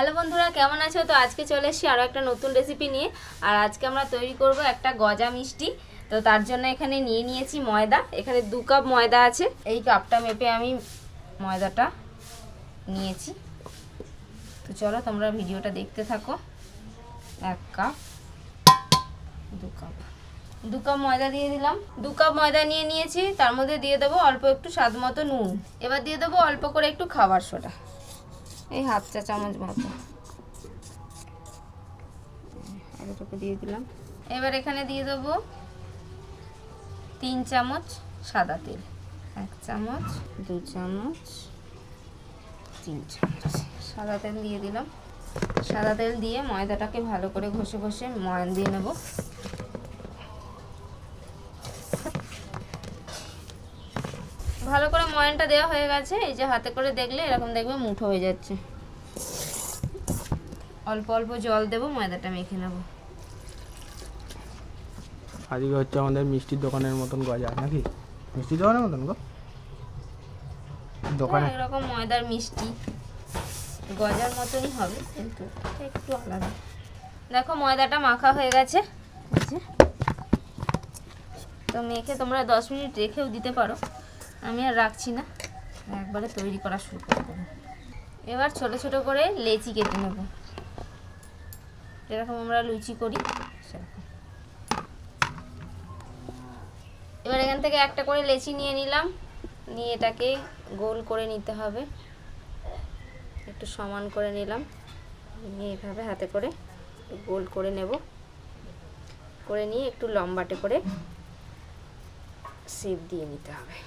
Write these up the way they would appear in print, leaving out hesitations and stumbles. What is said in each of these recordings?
Hello বন্ধুরা, কেমন আছো? তো আজকে চলে এসেছি আরও একটা নতুন রেসিপি নিয়ে। আর আজকে আমরা তৈরি করব একটা গজা মিষ্টি। তো তার জন্য এখানে নিয়ে নিয়েছি ময়দা। এখানে 2 কাপ ময়দা আছে। এই কাপটা মেপে আমি ময়দাটা নিয়েছি। তো চলো তোমরা ভিডিওটা দেখতে থাকো। 1 কাপ 2 কাপ ময়দা দিয়ে দিলাম। 2 কাপ ময়দা নিয়ে নিয়েছি। তার মধ্যে দিয়ে দেবো অল্প একটু স্বাদ মতো নুন। এবার দিয়ে দেবো অল্প করে একটু খাবার সোডা, এই হাফ চা চামচ মতো। এতটুকু দিয়ে দিলাম। এবার এখানে দিয়ে দেবো 3 চামচ সাদা তেল। 1 চামচ, 2 চামচ, 3 চামচ সাদা তেল দিয়ে দিলাম। সাদা তেল দিয়ে ময়দাটাকে ভালো করে ঘষে ঘষে ময়ান দিয়ে নেব। ভালো করে ময়ানটা দেওয়া হয়ে গেছে। এই যে হাতে করে দেখলে এরকম দেখবে মুঠো হয়ে যাচ্ছে। অল্প অল্প জল দেবো, ময়দাটা মেখে নেব। আজকে হচ্ছে আমাদের মিষ্টির দোকানের মতন গজা, নাকি মিষ্টির দোকানের মতন গো? দোকানে এরকম ময়দার মিষ্টি গজার মতনই হবে, কিন্তু একটু আলাদা। দেখো ময়দাটা মাখা হয়ে গেছে। তো মেখে তোমরা 10 মিনিট রেখেও দিতে পারো, আমি আর রাখছি না, একবারে তৈরি করা শুরু করে দেবো। এবার ছোট ছোট করে লেচি কেটে নেব, যেরকম আমরা লুচি করি সেরকম। এবার এখান থেকে একটা করে লেচি নিয়ে নিলাম, নিয়ে এটাকে গোল করে নিতে হবে। একটু সমান করে নিলাম, নিয়ে এভাবে হাতে করে গোল করে নেব। করে নিয়ে একটু লম্বাটে করে শেপ দিয়ে নিতে হবে।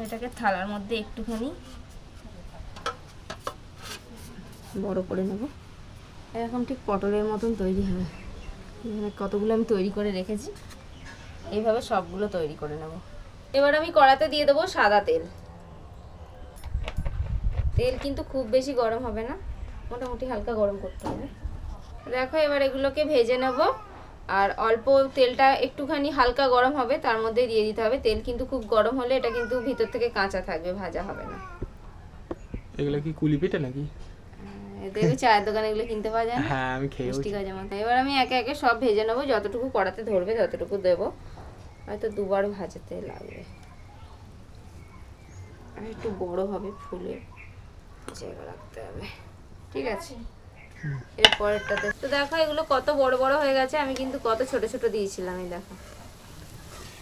এটাকে থালার মধ্যে একটুখানি বড় করে নেব। এরকম ঠিক পটলের মতন তৈরি হবে। কতগুলো আমি তৈরি করে রেখেছি, এইভাবে সবগুলো তৈরি করে নেব। এবার আমি কড়াতে দিয়ে দেবো সাদা তেল। তেল কিন্তু খুব বেশি গরম হবে না, মোটামুটি হালকা গরম করতে হবে। দেখো এবার এগুলোকে ভেজে নেব। আর অল্প তেলটা একটুখানি হালকা গরম হবে, তার মধ্যে দিয়ে দিতে হবে। তেল কিন্তু খুব গরম হলে এটা কিন্তু ভিতর থেকে কাঁচা থাকবে, ভাজা হবে না। এগুলো কি কুলি পিঠে নাকি? দেখবি চায়ের দোকানে এগুলো কিনতে পাওয়া যায় না? হ্যাঁ, আমি খেয়েছি। মিষ্টি গজা মাথা। এবার আমি একে একে সব ভেজে নেবো, যতটুকু কড়াতে ধরবে ততটুকু দেবো। হয়তো 2 বার ভাজতে লাগবে, আর একটু বড় হবে, ফুলে জায়গা রাখতে হবে। ঠিক আছে, এরপরেরটাতে তো দেখো এগুলো কত বড় বড় হয়ে গেছে। আমি কিন্তু কত ছোট ছোট দিয়েছিলাম। এই দেখো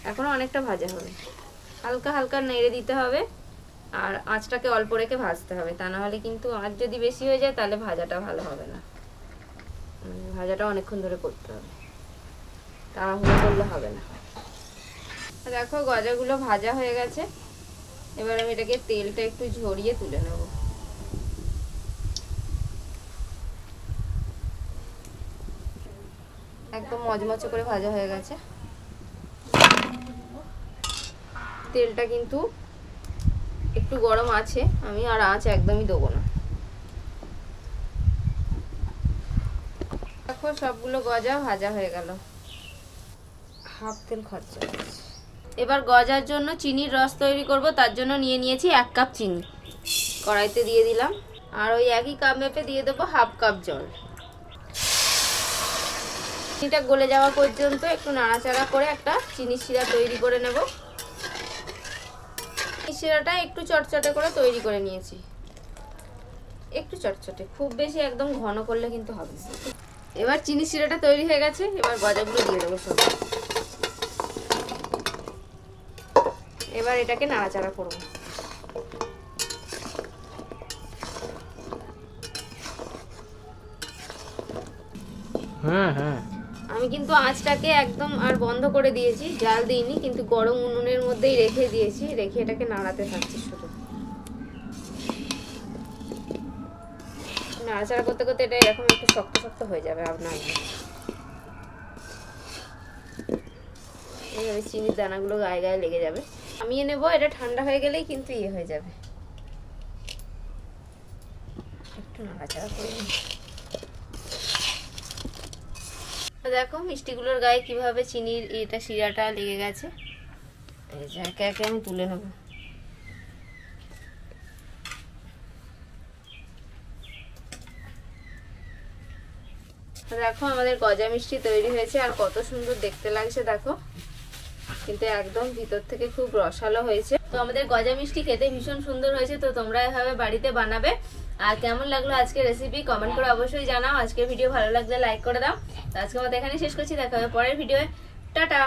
এখনো অনেকটা ভাজা হবে। হালকা হালকা নেড়ে দিতে হবে, আর আঁচটাকে অল্প রেখে ভাজতে হবে। তা না হলে কিন্তু আঁচ যদি বেশি হয়ে যায় তাহলে ভাজাটা ভালো হবে না। ভাজাটা অনেকক্ষণ ধরে করতে হবে, তাড়াহুড়ো করলে হবে না। দেখো গজাগুলো ভাজা হয়ে গেছে। এবার আমি এটাকে তেলটা একটু ঝরিয়ে তুলে নেব। একদম মচমচে করে ভাজা হয়ে গেছে। তেলটা কিন্তু একটু গরম আছে, আমি আর আঁচ একদমই দেবো না। দেখো সবগুলো গজা ভাজা হয়ে গেল, হাফ তেল খরচা হয়েছে। এবার গজার জন্য চিনির রস তৈরি করব। তার জন্য নিয়ে নিয়েছি 1 কাপ চিনি, কড়াইতে দিয়ে দিলাম। আর ওই একই কাপ মেপে দিয়ে দেবো হাফ কাপ জল। চিনিটা গলে যাওয়া পর্যন্ত একটু নাড়াচাড়া করে একটা চিনির শিরা তৈরি করে নেব। শিরাটা একটু চটচটে করে তৈরি করে নিয়েছি, একটু চটচটে, খুব বেশি একদম ঘন করলে কিন্তু হবে না। এবার চিনি শিরাটা তৈরি হয়ে গেছে। এবার গজাগুলো দিয়ে দেবো সব। এবার এটাকে নাড়াচাড়া করব। হ্যাঁ হ্যাঁ, আমি কিন্তু আঁচটাকে একদম আর বন্ধ করে দিয়েছি, জাল দিইনি, কিন্তু গরম উনুনের মধ্যেই রেখে দিয়েছি। রেখে এটাকে নাড়াতে থাকছি শুধু। নাড়াচাড়া করতে করতে এটা এরকম একটু শক্ত শক্ত হয়ে যাবে। আপনার এইভাবে চিনির দানাগুলো গায়ে গায়ে লেগে যাবে। নামিয়ে নেবো। এটা ঠান্ডা হয়ে গেলেই কিন্তু ইয়ে হয়ে যাবে। একটু নাড়াচাড়া করে দেখো মিষ্টিগুলোর গায়ে কিভাবে চিনির এটা শিরাটা লেগে গেছে। এই যে একে একে আমি তুলে নেব। দেখো আমাদের গজা মিষ্টি তৈরি হয়েছে, আর কত সুন্দর দেখতে লাগছে দেখো, কিন্তু একদম ভিতর থেকে খুব রসালো হয়েছে। তো আমাদের গজা মিষ্টি খেতে ভীষণ সুন্দর হয়েছে। তো তোমরা এভাবে বাড়িতে বানাবে। আর কেমন লাগলো আজকের রেসিপি কমেন্ট করে অবশ্যই জানাও। আজকের ভিডিও ভালো লাগলে লাইক করে দাও। তো আজকে আমাদের এখানে শেষ করছি, দেখা হবে পরের ভিডিওয়ে। টাটা।